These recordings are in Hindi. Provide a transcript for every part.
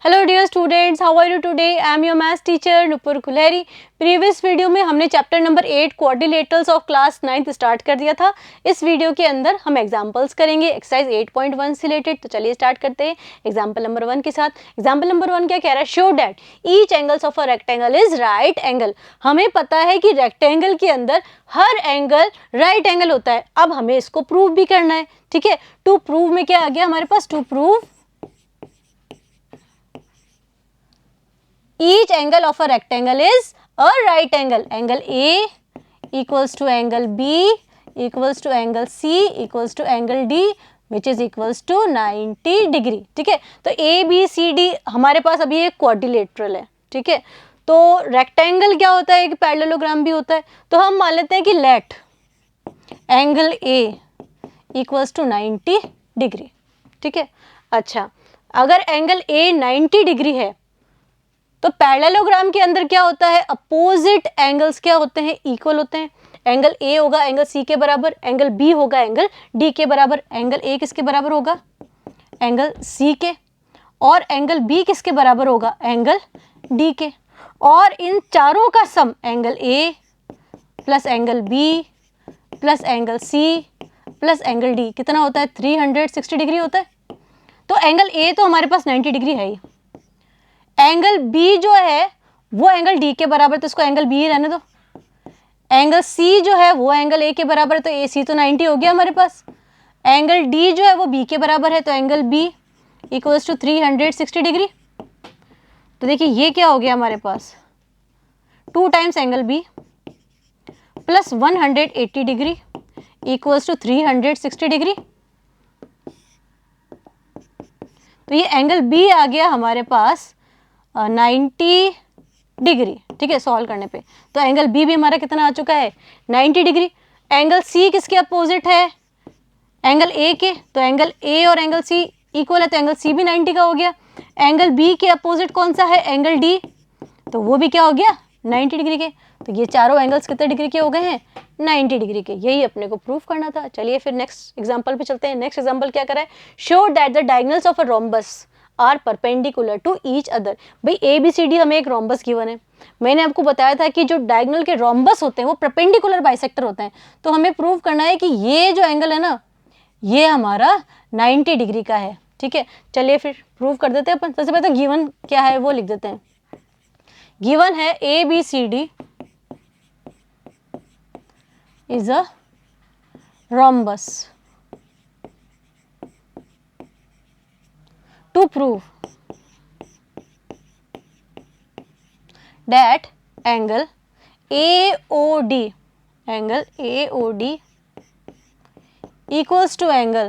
Hello dear students, how are you today? I am your maths teacher Nupur Kulhari. Previous video में हमने chapter number 8 quadrilaterals of class 9th start कर दिया था। इस वीडियो के अंदर हम एग्जांपल्स करेंगे एक्सरसाइज 8.1 से रिलेटेड। तो चलिए स्टार्ट करते हैं एग्जांपल नंबर 1 के साथ। एग्जांपल नंबर 1 क्या कह रहा है? Show that each angles of a rectangle is right angle. हमें पता है कि रेक्टेंगल के अंदर हर एंगल राइट एंगल होता है। अब हमें इसको प्रूव भी करना है, ठीक है। टू प्रूव में क्या आ गया हमारे पास? To prove each angle of a rectangle is a right angle. Angle A equals to angle B equals to angle C equals to angle D which is equals to 90 degree, ठीक है। तो A B C D हमारे पास अभी एक क्वाड्रिलेटरल है, ठीक है। तो रेक्टेंगल क्या होता है? एक पैरेललोग्राम भी होता है। तो हम मान लेते हैं कि let angle A equals to 90 degree, ठीक है। अच्छा, अगर एंगल A 90 डिग्री है तो पैरेललोग्राम के अंदर क्या होता है? अपोजिट एंगल्स क्या होते हैं? इक्वल होते हैं। एंगल ए होगा एंगल सी के बराबर, एंगल बी होगा एंगल डी के बराबर। एंगल ए किसके बराबर होगा? एंगल सी के। और एंगल बी किसके बराबर होगा? एंगल डी के। और इन चारों का sum angle A plus angle B plus angle C plus angle D कितना होता है? 360 डिग्री होता है। तो एंगल ए तो हमारे पास 90 डिग्री है ही। एंगल बी जो है वो एंगल डी के बराबर, तो इसको एंगल बी ही रहने दो। एंगल सी जो है वो एंगल ए के बराबर है, तो ए सी तो 90 हो गया हमारे पास। एंगल डी जो है वो बी के बराबर है, तो angle B equals to 360 degree. तो देखिए ये क्या हो गया हमारे पास? 2 times angle B plus 180 degree equals to 360 degree. तो ये एंगल बी आ गया हमारे पास 90 डिग्री, ठीक है, सॉल्व करने पे। तो एंगल बी भी हमारा कितना आ चुका है? 90 डिग्री। एंगल सी किसके अपोजिट है? एंगल ए के। तो एंगल ए और एंगल सी इक्वल है, तो एंगल सी भी 90 का हो गया। एंगल बी के अपोजिट कौन सा है? Angle D. तो वो भी क्या हो गया? 90 डिग्री के। तो ये चारों एंगल्स कितने डिग्री के हो गए हैं? 90 डिग्री के। यही अपने को प्रूफ करना था। चलिए फिर नेक्स्ट एग्जाम्पल पे चलते हैं। नेक्स्ट एग्जाम्पल क्या करा है? Show that the diagonals of a rhombus are perpendicular to each other. भाई ए बी सी डी हमें एक रोम्बस गिवन है। मैंने आपको बताया था कि जो डायगोनल के रोम्बस होते हैं वो परपेंडिकुलर बाइसेक्टर होते हैं। तो हमें प्रूव करना है कि ये जो एंगल है ना, ये हमारा 90 डिग्री का है, ठीक है। चलिए फिर प्रूव कर देते हैं अपन। सबसे पहले तो गिवन क्या है वो लिख देते हैं। गिवन है A B C D is a rhombus. To prove that angle AOD equals to angle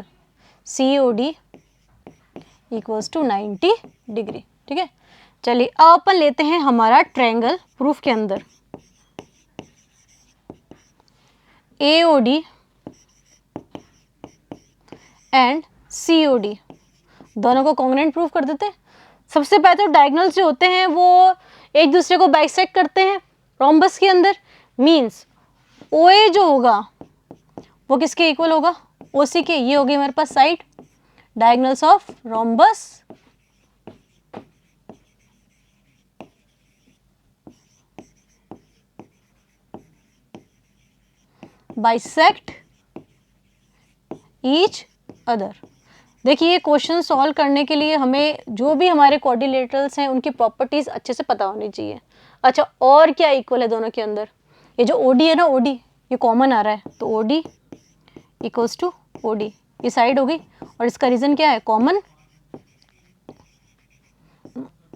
COD equals to 90 degree, ठीक है। चलिए अब अपन लेते हैं हमारा ट्रायंगल प्रूफ के अंदर। AOD एंड COD दोनों को कॉन्ग्रुएंट प्रूफ कर देते हैं। सबसे पहले तो डायगोनल्स जो होते हैं वो एक दूसरे को बाइसेक्ट करते हैं रोम्बस के अंदर। मींस OA जो होगा वो किसके इक्वल होगा? OC के। ये होगी हमारे पास side diagonals of rhombus bisect each other. देखिए ये क्वेश्चन सॉल्व करने के लिए हमें जो भी हमारे क्वाड्रिलेटरल्स हैं उनकी प्रॉपर्टीज अच्छे से पता होनी चाहिए। अच्छा, और क्या इक्वल है दोनों के अंदर? ये जो OD है ना, OD ये कॉमन आ रहा है, तो OD इक्वल्स टू OD, ये साइड हो गई। और इसका रीजन क्या है? कॉमन।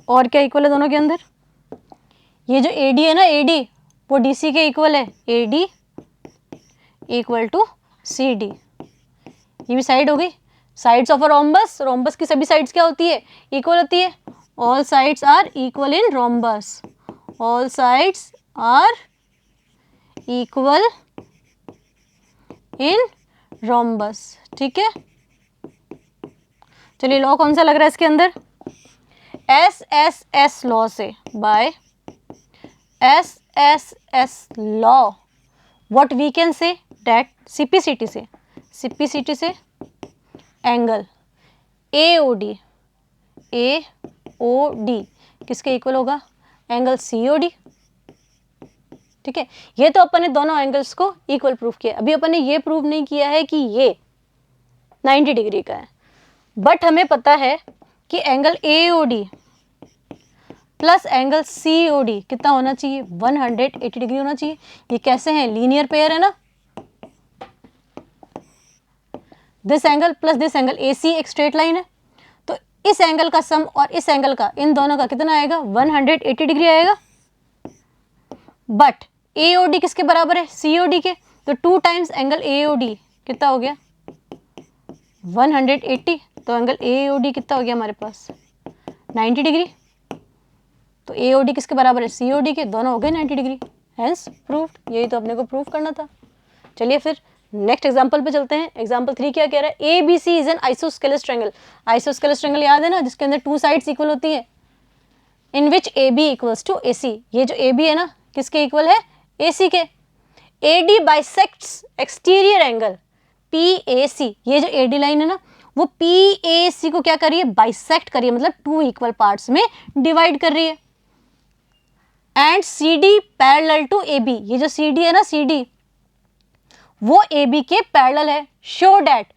और क्या इक्वल है दोनों के अंदर? ये जो AD है ना, AD वो DC के इक्वल है। AD इक्वल टू CD, ये भी साइड हो गई। Sides of a rhombus, rhombus की सभी साइड्स क्या होती है? इक्वल होती है। All sides are equal in rhombus. All sides are equal in rhombus, ठीक है। चलिए लॉ कौन सा लग रहा है इसके अंदर? SSS लॉ से, by SSS law what we can say that CPCT से एंगल AOD ओ डी किसके इक्वल होगा? Angle C O D. ठीक है, ये तो अपन ने दोनों एंगल्स को इक्वल प्रूफ किया। अभी अपन ने ये प्रूव नहीं किया है कि ये 90 डिग्री का है, बट हमें पता है कि angle A O D plus angle C O D कितना होना चाहिए? 180 डिग्री होना चाहिए। ये कैसे हैं? लीनियर पेयर है ना। This angle plus this angle, A C एक स्ट्रेट लाइन है, तो इस एंगल का सम और इस एंगल का, इन दोनों का कितना आएगा? 180 डिग्री आएगा। बट ए ओ डी किसके बराबर है? सी ओ डी के, तो 2 times angle A O D कितना हो गया? 180। तो एंगल ए ओ डी कितना हो गया हमारे पास? 90 डिग्री। तो ए ओ डी किसके बराबर है? सी ओ डी के, दोनों हो गए 90 डिग्री। Hence proved. यही तो अपने को प्रूव करना था। चलिए फिर नेक्स्ट एग्जांपल पे चलते हैं। एग्जांपल 3 क्या कह रहा है? A B C is an isosceles triangle. Isosceles triangle याद है ना, जिसके अंदर 2 साइड्स इक्वल होती है, इन विच A B equals to A C. ये जो ए बी है ना, किसके इक्वल है? ए सी के। A D bisects exterior angle P A C. ये जो ए डी लाइन है ना, वो पी ए सी को क्या कर रही है? बाइसेक्ट कर रही है, मतलब 2 इक्वल पार्ट्स में डिवाइड कर रही है। And C D parallel to A B. ये जो सी डी है ना, सी डी वो ए बी के पैरेलल है। Show that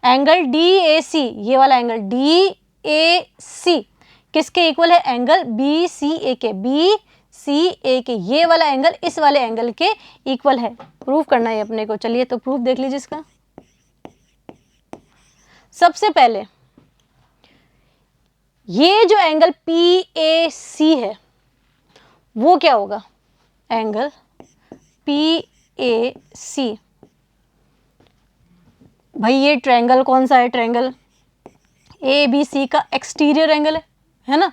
angle D A C, ये वाला एंगल डी ए सी किसके इक्वल है? एंगल बी सी ए के। बी सी ए के ये वाला एंगल इस वाले एंगल के इक्वल है। प्रूव करना है अपने को। चलिए तो प्रूफ देख लीजिए इसका। सबसे पहले ये जो एंगल पी ए सी है वो क्या होगा? एंगल पी ए सी। भाई ये ट्रायंगल कौन सा है? ट्रायंगल ए बी सी का एक्सटीरियर एंगल है ना।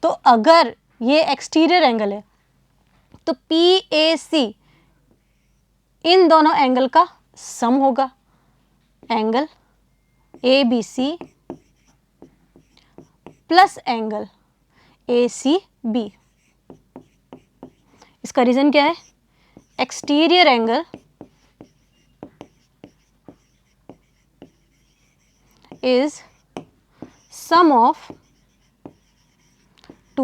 तो अगर ये एक्सटीरियर एंगल है तो पी ए सी इन दोनों एंगल का सम होगा। Angle A B C plus angle A C B. इसका रीजन क्या है? Exterior angle is sum of 2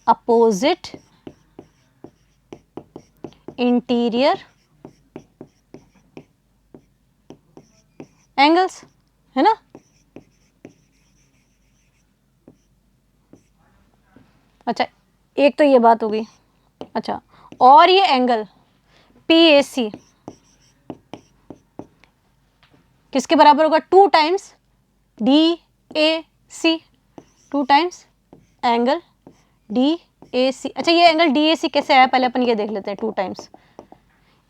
opposite interior angles, है ना। अच्छा, एक तो ये बात हो गई। अच्छा, और ये एंगल पी ए सी किसके बराबर होगा? 2 times D A C. 2 times angle D A C. अच्छा, ये एंगल डी ए सी कैसे आया? पहले अपन ये देख लेते हैं। 2 टाइम्स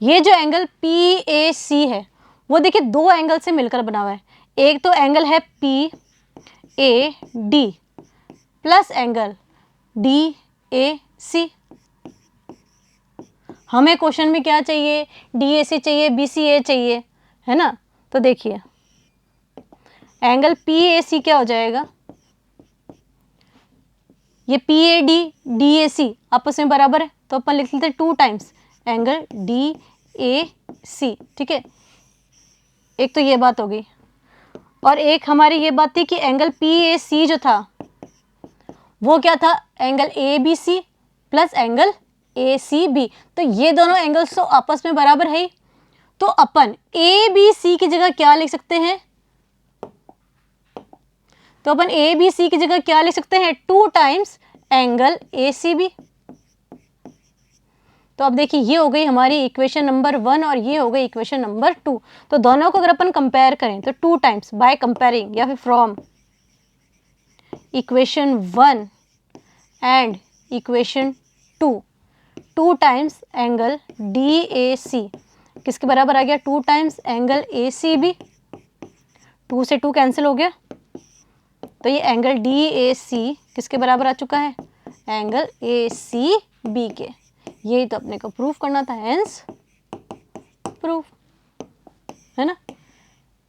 ये जो एंगल पी ए सी है वो देखिए 2 एंगल से मिलकर बना हुआ है। एक तो एंगल है P A D plus angle D A C. हमें क्वेश्चन में क्या चाहिए? डी ए सी चाहिए, बी सी ए चाहिए, है ना। तो देखिए एंगल पी ए सी क्या हो जाएगा? ये P A D D A C आपस में बराबर है, तो अपन लिख लेते हैं 2 टाइम्स एंगल डी ए सी। ठीक है, एक तो ये बात हो गई। और एक हमारी ये बात थी कि एंगल पी ए सी जो था वो क्या था? Angle A B C plus angle A C B. तो ये दोनों एंगल्स तो आपस में बराबर है ही। तो अपन ए बी सी की जगह क्या लिख सकते हैं? तो अपन ए बी सी की जगह क्या लिख सकते हैं? 2 times angle A C B. तो अब देखिए ये हो गई हमारी इक्वेशन नंबर 1 और ये हो गई इक्वेशन नंबर 2। तो दोनों को अगर अपन कंपेयर करें तो 2 टाइम्स बाय कंपेयरिंग या फिर from equation 1 and equation 2 times angle D A C किसके बराबर आ गया? 2 times angle A C B. 2 से 2 कैंसिल हो गया, तो ये एंगल डी ए सी किसके बराबर आ चुका है? एंगल ए सी बी के। यही तो अपने को प्रूफ करना था, हेंस प्रूफ, है ना।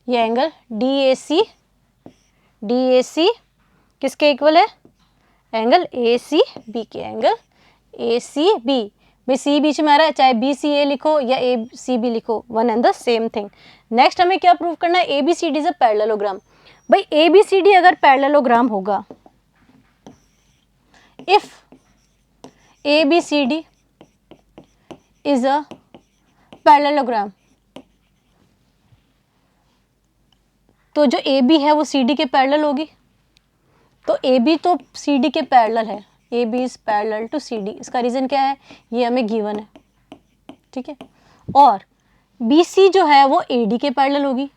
ये एंगल डी ए सी किसके इक्वल है? एंगल ए सी बी के। एंगल ए सी बी, भाई सी बीच में आ रहा है, चाहे बी सी ए लिखो या ए सी बी लिखो, one and the same thing. Next हमें क्या प्रूव करना है? A B C D is a parallelogram. भाई ए बी सी डी अगर पैरेललोग्राम होगा if ABCD is a parallelogram, तो जो AB है वो CD के पैरेलल होगी, तो AB तो CD के पैरेलल है, AB is parallel to CD। इसका रीज़न क्या है, ये हमें गिवन है, ठीक है। और BC जो है वो AD के पैरेलल होगी,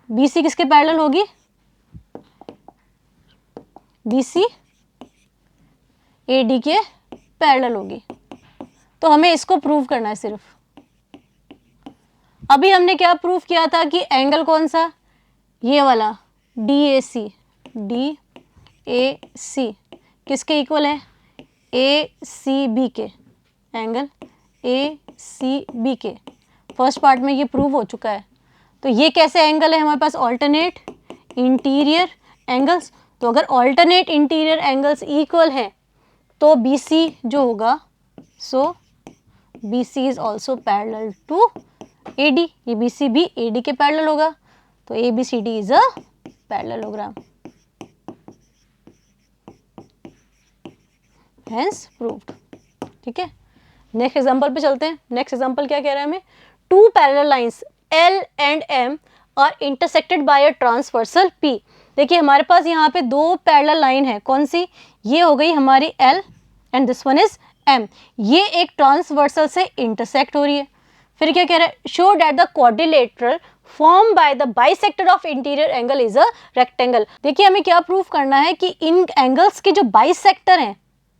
BC किसके पैरेलल होगी, BC AD के पैरेलल होगी। तो हमें इसको प्रूव करना है सिर्फ। अभी हमने क्या प्रूव किया था कि एंगल कौन सा, ये वाला DAC, DAC किसके इक्वल है, ACB के, एंगल ACB के। फर्स्ट पार्ट में ये प्रूव हो चुका है। तो ये कैसे एंगल है हमारे पास, ऑल्टरनेट इंटीरियर एंगल्स। तो अगर ऑल्टरनेट इंटीरियर एंगल्स इक्वल है तो BC जो होगा, so BC is also parallel to AD, ये BC भी AD के पैरेलल होगा, तो ABCD is a parallelogram, hence proved. ठीक है, नेक्स्ट एग्जांपल पे चलते हैं। नेक्स्ट एग्जांपल क्या कह रहा है हमें, two parallel lines L and M are intersected by a transversal P। देखिए हमारे पास यहाँ पे दो पैरेलल लाइन है, कौन सी, ये हो गई हमारी L and this one is M। ये एक ट्रांसवर्सल से इंटरसेक्ट हो रही है। फिर क्या कह रहा है, show that the quadrilateral form by the bisector of interior angle is a rectangle. देखिए हमें क्या प्रूव करना है कि इन एंगल्स के जो बाइसेक्टर हैं,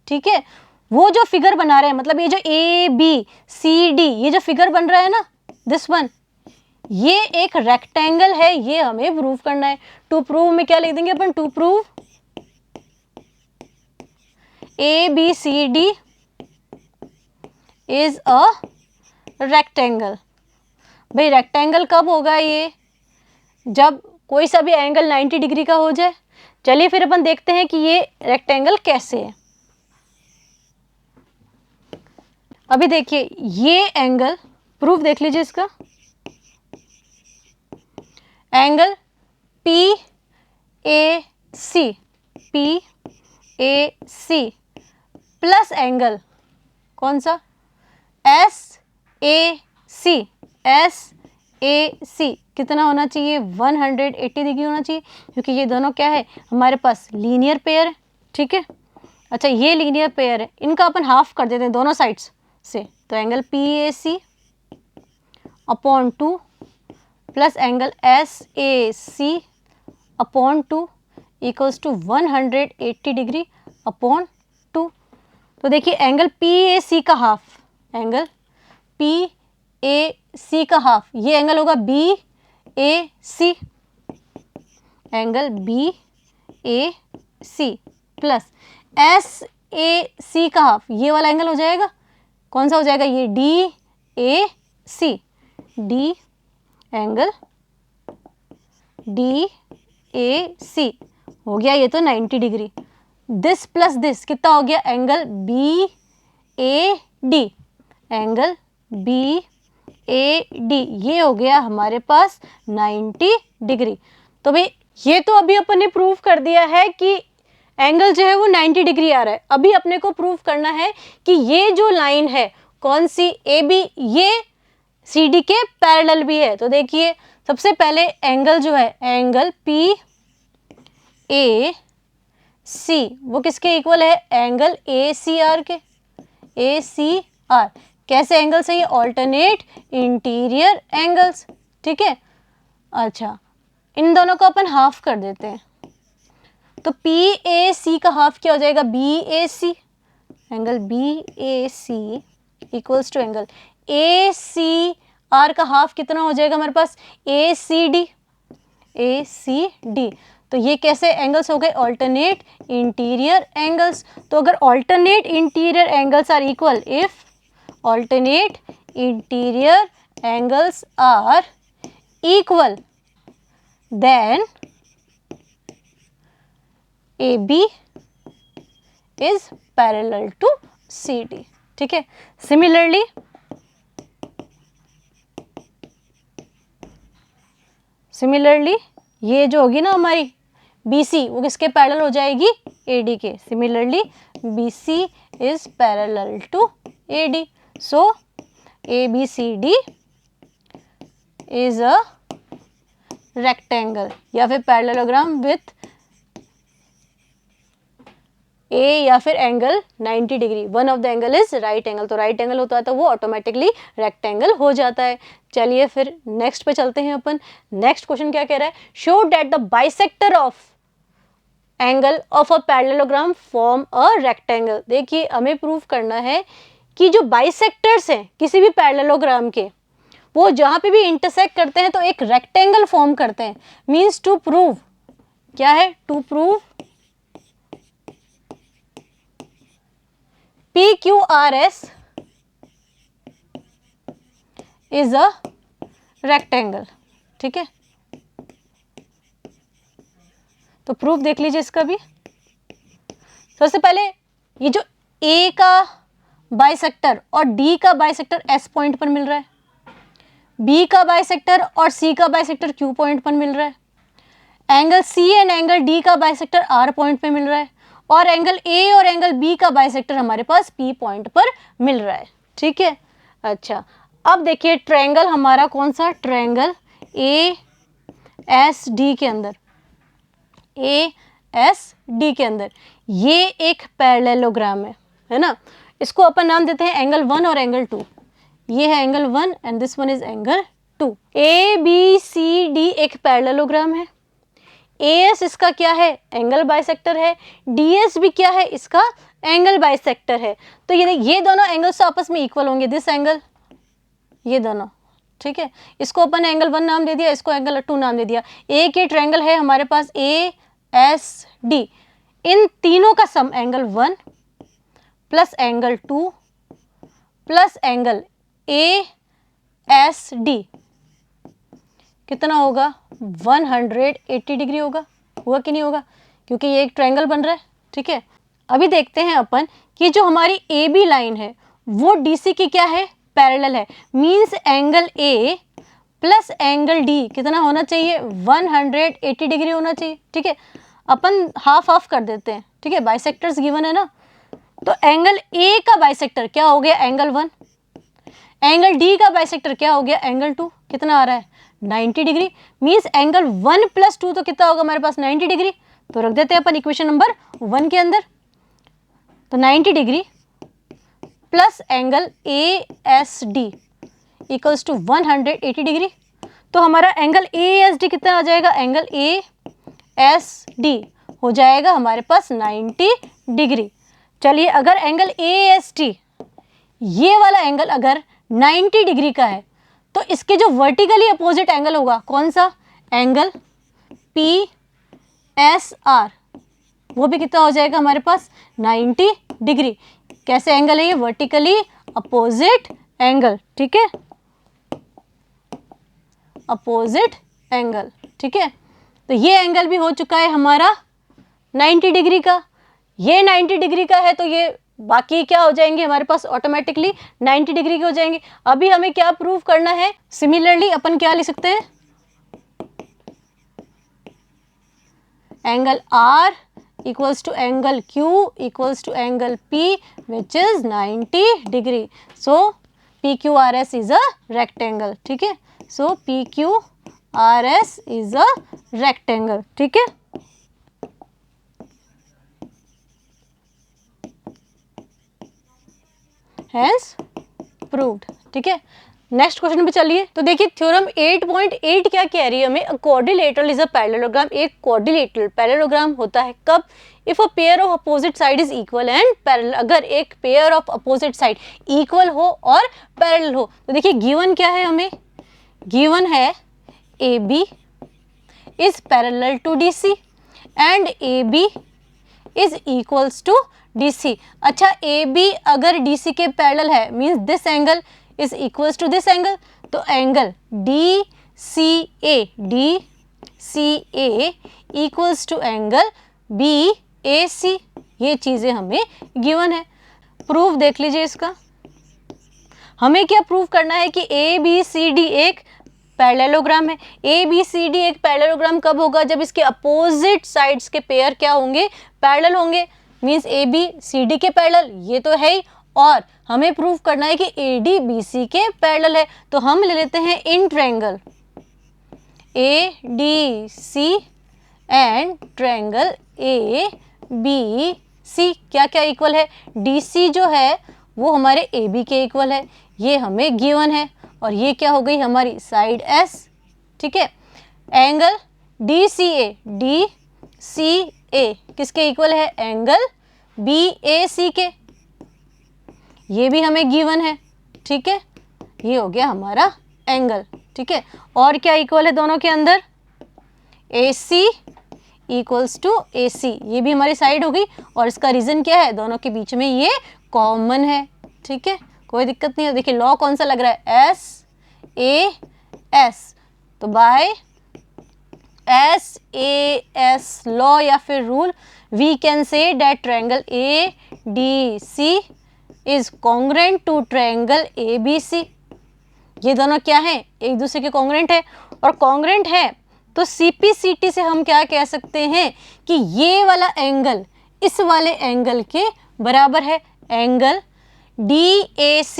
ठीक है, वो जो फिगर बना रहे हैं, मतलब ये जो ABCD ये जो फिगर बन रहा है ना, दिस वन, ये एक रेक्टेंगल है, ये हमें प्रूव करना है। टू प्रूव में क्या लिख देंगे अपन, to prove ABCD is a rectangle. भाई रेक्टेंगल कब होगा ये, जब कोई सा भी एंगल 90 डिग्री का हो जाए। चलिए फिर अपन देखते हैं कि ये रेक्टेंगल कैसे है। अभी देखिए ये एंगल, प्रूफ देख लीजिए इसका, एंगल PAC प्लस एंगल कौन सा, SAC कितना होना चाहिए, 180 डिग्री होना चाहिए, क्योंकि ये दोनों क्या है हमारे पास लीनियर पेयर है। ठीक है, अच्छा ये लीनियर पेयर है, इनका अपन हाफ कर देते हैं दोनों साइड्स से, तो angle PAC upon 2 plus angle SAC upon 2 equals to 180 degree upon 2। तो देखिए एंगल PAC का हाफ, एंगल PAC का हाफ, ये एंगल होगा BAC, angle BAC plus SAC का हाफ, ये वाला एंगल हो जाएगा, कौन सा हो जाएगा, ये DAC, D एंगल DAC हो गया, ये तो 90 डिग्री। दिस प्लस दिस कितना हो गया, एंगल BAD, एंगल BAD ये हो गया हमारे पास 90 डिग्री। तो भाई ये तो अभी अपन ने प्रूव कर दिया है कि एंगल जो है वो 90 डिग्री आ रहा है। अभी अपने को प्रूव करना है कि ये जो लाइन है कौन सी, AB, ये CD के पैरेलल भी है। तो देखिए सबसे पहले एंगल जो है, एंगल PAC वो किसके इक्वल है, एंगल ACR के, ACR कैसे एंगल्स है ये, ऑल्टरनेट इंटीरियर एंगल्स। ठीक है, अच्छा इन दोनों को अपन हाफ कर देते हैं, तो PAC का हाफ क्या हो जाएगा, BAC, angle BAC equals to angle ACR का हाफ कितना हो जाएगा हमारे पास, ACD, तो ये कैसे एंगल्स हो गए, ऑल्टरनेट इंटीरियर एंगल्स। तो अगर alternate interior angles are equal, if alternate interior angles are equal, then AB is parallel to CD। ठीक है, सिमिलरली ये जो होगी ना हमारी BC वो किसके पैरेलल हो जाएगी, AD के। Similarly BC is parallel to AD, so ABCD is a rectangle या फिर पैरेललोग्राम विथ A या फिर angle 90 degree. One of the angle is right angle, तो राइट एंगल होता है तो वो ऑटोमेटिकली रेक्टेंगल हो जाता है। चलिए फिर नेक्स्ट पे चलते हैं अपन। नेक्स्ट क्वेश्चन क्या कह रहा है, show that the bisector of angle of a parallelogram form a rectangle. देखिए हमें प्रूव करना है कि जो बाइसेक्टर्स हैं किसी भी पैरेललोग्राम के, वो जहाँ पे भी इंटरसेक्ट करते हैं तो एक रेक्टेंगल फॉर्म करते हैं। मीन्स टू प्रूव, क्या है, to prove PQRS is a rectangle. ठीक है, तो प्रूफ देख लीजिए इसका भी। सबसे पहले ये जो A का बाइसेक्टर और D का बाइसेक्टर S पॉइंट पर मिल रहा है, B का बाइसेक्टर और C का बाइसेक्टर Q पॉइंट पर मिल रहा है, angle C and angle D का बाइसेक्टर R पॉइंट पे मिल रहा है, और एंगल A और एंगल B का बाइसेक्टर हमारे पास P पॉइंट पर मिल रहा है। ठीक है, अच्छा अब देखिए ट्रायंगल हमारा कौन सा, ट्रायंगल ASD के अंदर, ASD के अंदर ये एक पैरेललोग्राम है ना। इसको अपन नाम देते हैं एंगल 1 और एंगल 2। ये है angle 1 and this one is angle 2। ABCD एक पैरेललोग्राम है। AS इसका क्या है, एंगल बाइसेक्टर है। DS भी क्या है, इसका एंगल बाइसेक्टर है। तो ये दोनों एंगल्स आपस में इक्वल होंगे, दिस एंगल, ये दोनों। ठीक है, इसको अपन एंगल 1 नाम दे दिया, इसको एंगल 2 नाम दे दिया। एक ये ट्रायंगल है हमारे पास ASD, इन तीनों का sum angle 1 plus angle 2 plus angle ASD कितना होगा, 180 डिग्री होगा। हुआ कि नहीं होगा, क्योंकि ये एक ट्रायंगल बन रहा है। ठीक है, अभी देखते हैं अपन कि जो हमारी AB लाइन है वो DC की क्या है, पैरेलल है। Means angle A plus angle D कितना होना चाहिए, 180 डिग्री होना चाहिए। ठीक है, अपन हाफ हाफ कर देते हैं। ठीक है, बाइसेक्टर्स गिवन है ना, तो एंगल A का बाइसेक्टर क्या हो गया, एंगल 1, एंगल D का बाइसेक्टर क्या हो गया, एंगल 2, कितना आ रहा है, 90 डिग्री। मींस एंगल 1 प्लस 2 तो कितना होगा हमारे पास, 90 डिग्री। तो रख देते हैं अपन इक्वेशन नंबर 1 के अंदर। तो 90 degree plus angle ASD equals to 180 degree. तो हमारा एंगल ASD कितना आ जाएगा, एंगल ASD हो जाएगा हमारे पास 90 डिग्री। चलिए अगर एंगल ASD ये वाला एंगल अगर 90 डिग्री का है तो इसके जो वर्टिकली अपोजिट एंगल होगा कौन सा, एंगल PSR, वो भी कितना हो जाएगा हमारे पास, 90 डिग्री। कैसे एंगल है ये, वर्टिकली अपोजिट एंगल। ठीक है, अपोजिट एंगल। ठीक है, तो ये एंगल भी हो चुका है हमारा 90 डिग्री का। ये 90 डिग्री का है तो ये बाकी क्या हो जाएंगे हमारे पास, ऑटोमेटिकली 90 डिग्री के हो जाएंगे। अभी हमें क्या प्रूव करना है, सिमिलरली अपन क्या लिख सकते हैं, angle R equals to angle Q equals to angle P which is 90 degree. So PQRS is a rectangle. ठीक है, so PQRS is a rectangle. ठीक है, hence proved. ठीक है, नेक्स्ट क्वेश्चन पे चलिए। तो देखिए थ्योरम 8.8 क्या कह रही है हमें, अ क्वाड्रिलेटरल इज अ पैरेललोग्राम। एक क्वाड्रिलेटरल पैरेललोग्राम होता है कब, if a pair of opposite side is equal and parallel, अगर एक pair of opposite side equal हो और पैरेलल हो। तो देखिए गिवन क्या है हमें, गिवन है AB is parallel to DC and AB is equals to DC। अच्छा AB अगर DC के पैरेलल है means this angle is equals to this angle, तो angle DCA equals to angle BAC। ये चीज़ें हमें गिवन है। प्रूफ देख लीजिए इसका। हमें क्या प्रूफ करना है कि ABCD एक पैरेललोग्राम है। ए बी सी डी एक पैरेललोग्राम कब होगा? जब इसके अपोजिट साइड्स के पेयर क्या होंगे? पैरेलल होंगे। Means A B C D के पैरेलल, ये तो है ही, और हमें प्रूव करना है कि ए डी बी सी के पैरेलल है। तो हम ले लेते हैं in triangle A D C and triangle A B C क्या क्या इक्वल है? डी सी जो है वो हमारे ए बी के इक्वल है, ये हमें गिवन है, और ये क्या हो गई हमारी साइड एस। ठीक है, एंगल डी सी ए किसके इक्वल है? एंगल बी ए सी के, ये भी हमें गिवन है। ठीक है, ये हो गया हमारा एंगल। ठीक है, और क्या इक्वल है दोनों के अंदर? ए सी इक्वल्स टू ए सी, ये भी हमारी साइड हो गई, और इसका रीजन क्या है? दोनों के बीच में ये कॉमन है। ठीक है, कोई दिक्कत नहीं है। देखिए लॉ कौन सा लग रहा है? एस ए एस, तो by S A S law या फिर rule we can say that triangle A D C is congruent to triangle A B C. ये दोनों क्या है? एक दूसरे के कॉन्ग्रुएंट है, और कॉन्ग्रुएंट है तो CPCT से हम क्या कह सकते हैं कि ये वाला एंगल इस वाले एंगल के बराबर है। Angle DAC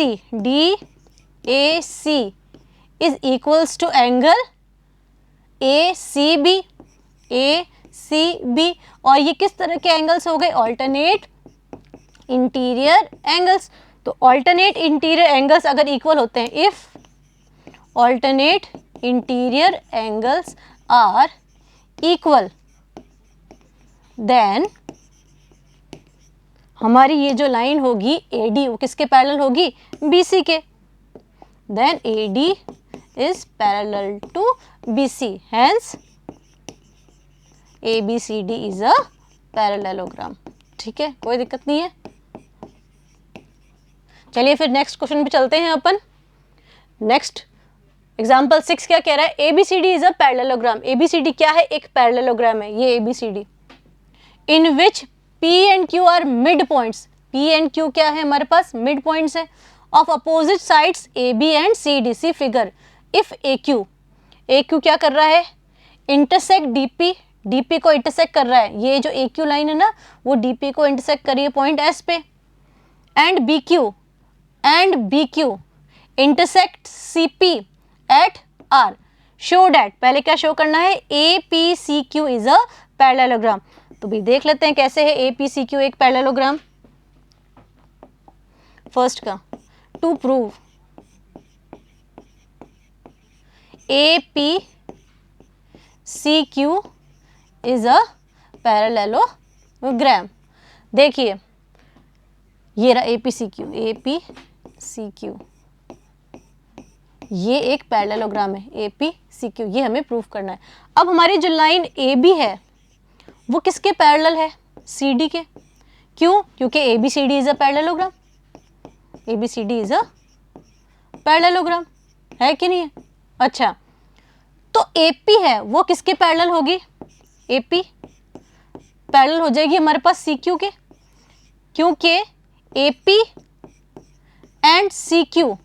is equals to angle ACB। और ये किस तरह के एंगल्स हो गए? Alternate interior angles. तो ऑल्टरनेट इंटीरियर एंगल्स अगर इक्वल होते हैं, if alternate interior angles are equal, then हमारी ये जो लाइन होगी AD वो किसके पैरेलल होगी? BC के। Then AD is parallel to BC, hence ABCD is a parallelogram. ठीक है, कोई दिक्कत नहीं है। चलिए फिर नेक्स्ट क्वेश्चन पे चलते हैं अपन। नेक्स्ट एग्जाम्पल 6 क्या कह रहा है? ABCD is a parallelogram. ABCD क्या है? एक पैरेललोग्राम है ये ABCD, in which P and Q are mid points. P and Q क्या है हमारे पास? मिड पॉइंट्स है of opposite sides AB and CD। See figure if AQ क्या कर रहा है? इंटरसेक्ट DP को इंटरसेक्ट कर रहा है। ये जो AQ लाइन है ना वो DP को इंटरसेक्ट कर रही है पॉइंट S पे। And BQ intersect CP at R। Show that, पहले क्या शो करना है? APCQ is a parallelogram. तो भी देख लेते हैं कैसे है APCQ एक पैरेललोग्राम। फर्स्ट का, to prove APCQ is a parallelogram. देखिए ये रहा APCQ, ये एक पैरेललोग्राम है APCQ, ये हमें प्रूफ करना है। अब हमारी जो लाइन AB है वो किसके पैरेलल है? CD के। क्यों? क्योंकि ABCD is a parallelogram. ABCD is a parallelogram, है कि नहीं है? अच्छा, तो AP है वो किसके पैरेलल होगी? AP पैरेलल हो जाएगी हमारे पास CQ के, क्योंकि AP एंड CQ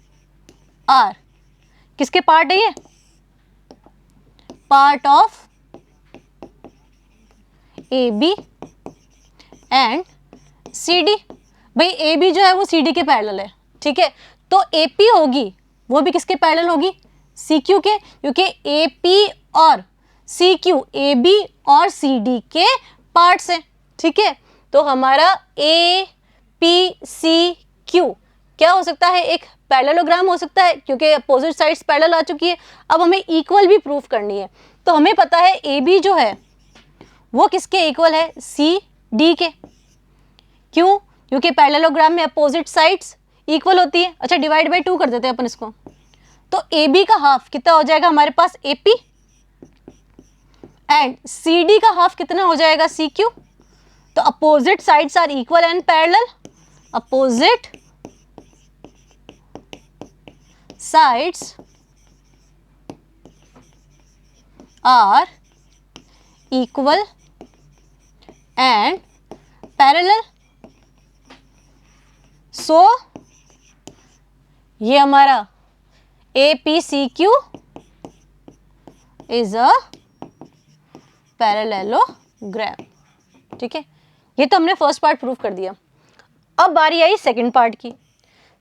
आर किसके पार्ट है? ये part of AB and CD। भाई AB जो है वो CD के पैरेलल है। ठीक है, तो AP होगी वो भी किसके पैरेलल होगी? CQ के, क्योंकि AP और CQ AB और CD के पार्ट्स हैं। ठीक है, तो हमारा APCQ क्या हो सकता है? एक पैरेललोग्राम हो सकता है, क्योंकि अपोजिट साइड्स पैरेलल आ चुकी है। अब हमें इक्वल भी प्रूफ करनी है, तो हमें पता है AB जो है वो किसके इक्वल है? CD के। क्यों? क्योंकि पैरेललोग्राम में अपोजिट साइड्स इक्वल होती है। अच्छा, डिवाइड बाय 2 कर देते हैं अपन इसको, तो AB का हाफ कितना हो जाएगा हमारे पास? AP, एंड CD का हाफ कितना हो जाएगा? CQ। तो opposite sides are equal and parallel. Opposite sides are equal and parallel. So ये हमारा APCQ इज अ पैरेललोग्राम। ठीक है, ये तो हमने फर्स्ट पार्ट प्रूव कर दिया। अब बारी आई सेकंड पार्ट की।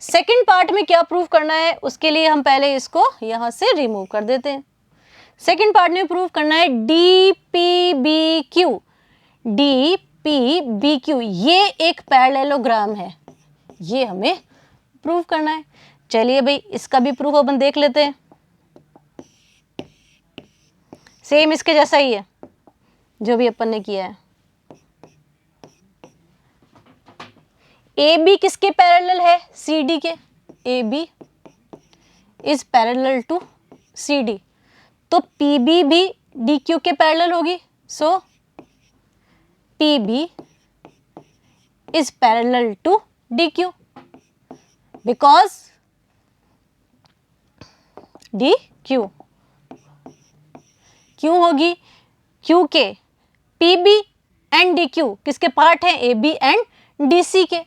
सेकंड पार्ट में क्या प्रूव करना है, उसके लिए हम पहले इसको यहां से रिमूव कर देते हैं। सेकंड पार्ट में प्रूव करना है D P B Q. D P B Q ये एक पैरेललोग्राम है, ये हमें प्रूव करना है। चलिए भाई, इसका भी प्रूफ अपन देख लेते हैं। सेम इसके जैसा ही है जो भी अपन ने किया है। ए बी किसके पैरेलल है, सी डी के। A B is parallel to C D, तो पी बी भी डी क्यू के पैरेलल होगी। So P B is parallel to D Q because D Q क्यों होगी, क्योंकि P B and D Q किसके पार्ट हैं, A B and D C के।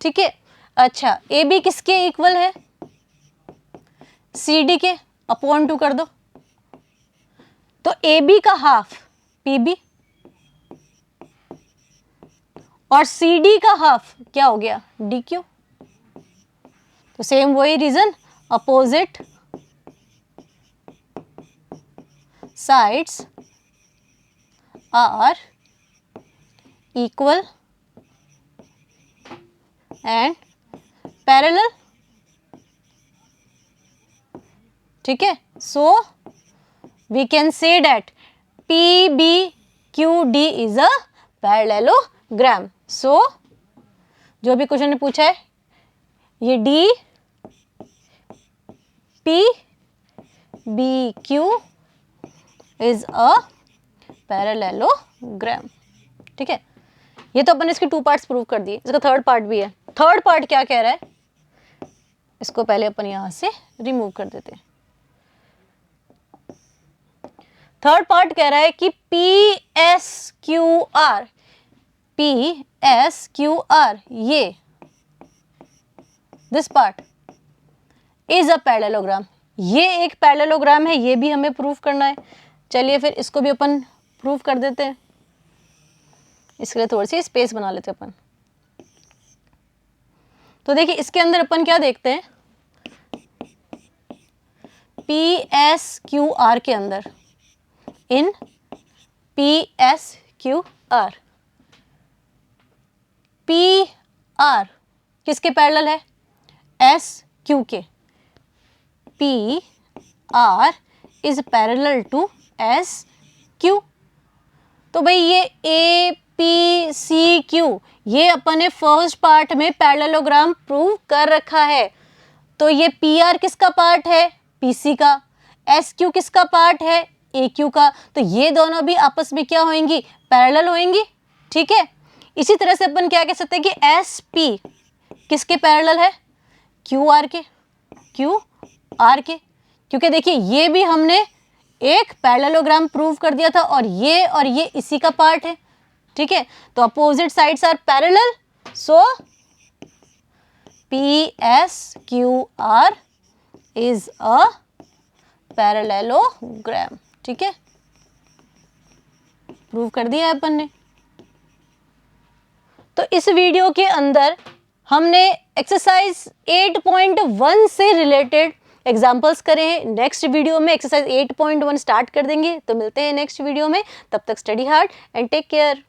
ठीक है, अच्छा ए बी किसके इक्वल है, सी डी के, अपॉन 2 कर दो। तो ए बी का हाफ पी बी और सी डी का हाफ क्या हो गया, डी क्यू। तो सेम वही reason, opposite sides are equal and parallel। ठीक है, so we can say that PBQD is a parallelogram। so जो भी क्वेश्चन ने पूछा है, ये D P B Q is a parallelogram. ठीक है, ये तो अपन ने इसके 2 पार्ट्स प्रूव कर दिए, इसका थर्ड पार्ट भी है। थर्ड पार्ट क्या कह रहा है, इसको पहले अपन यहां से रिमूव कर देते हैं। थर्ड पार्ट कह रहा है कि पी एस क्यू आर ये this part is a parallelogram, ये एक पैरेललोग्राम है, ये भी हमें प्रूव करना है। चलिए फिर इसको भी अपन प्रूव कर देते हैं। इसके लिए थोड़ी सी स्पेस बना लेते हैं अपन। तो देखिए इसके अंदर अपन क्या देखते हैं, पी एस क्यू आर के अंदर, in P S Q R, P R किसके पैरेलल है, एस क्यू के। P R is parallel to S Q. तो भाई ये ए पी सी क्यू ये अपन ने फर्स्ट पार्ट में पैरेललोग्राम प्रूव कर रखा है। तो ये पी आर किसका पार्ट है, पी सी का। एस क्यू किसका पार्ट है, ए क्यू का। तो ये दोनों भी आपस में क्या होंगी, पैरेलल होंगी। ठीक है, इसी तरह से अपन क्या कह सकते हैं कि एस पी किसके पैरेलल है, क्यू आर के। क्यू आर के, क्योंकि देखिए ये भी हमने एक पैरेललोग्राम प्रूव कर दिया था और ये इसी का पार्ट है। ठीक है, तो opposite sides are parallel, so P S Q R is a parallelogram. ठीक है, प्रूव कर दिया है अपन ने। तो इस वीडियो के अंदर हमने एक्सरसाइज 8.1 से रिलेटेड एग्जाम्पल्स करे हैं। नेक्स्ट वीडियो में एक्सरसाइज 8.1 स्टार्ट कर देंगे। तो मिलते हैं नेक्स्ट वीडियो में, तब तक study hard and take care.